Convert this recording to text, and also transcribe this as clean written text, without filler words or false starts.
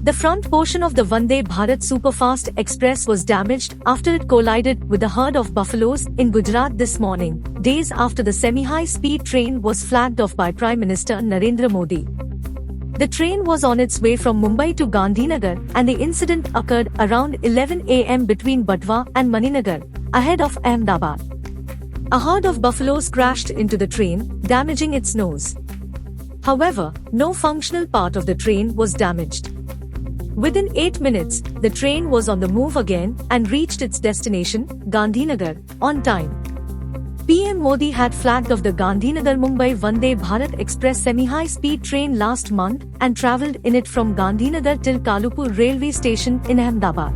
The front portion of the Vande Bharat Superfast Express was damaged after it collided with a herd of buffaloes in Gujarat this morning, days after the semi-high-speed train was flagged off by Prime Minister Narendra Modi. The train was on its way from Mumbai to Gandhinagar, and the incident occurred around 11 a.m. between Batwa and Maninagar, ahead of Ahmedabad. A herd of buffaloes crashed into the train, damaging its nose. However, no functional part of the train was damaged. Within 8 minutes, the train was on the move again and reached its destination, Gandhinagar, on time. PM Modi had flagged off the Gandhinagar-Mumbai Vande Bharat Express semi-high-speed train last month and travelled in it from Gandhinagar till Kalupur railway station in Ahmedabad.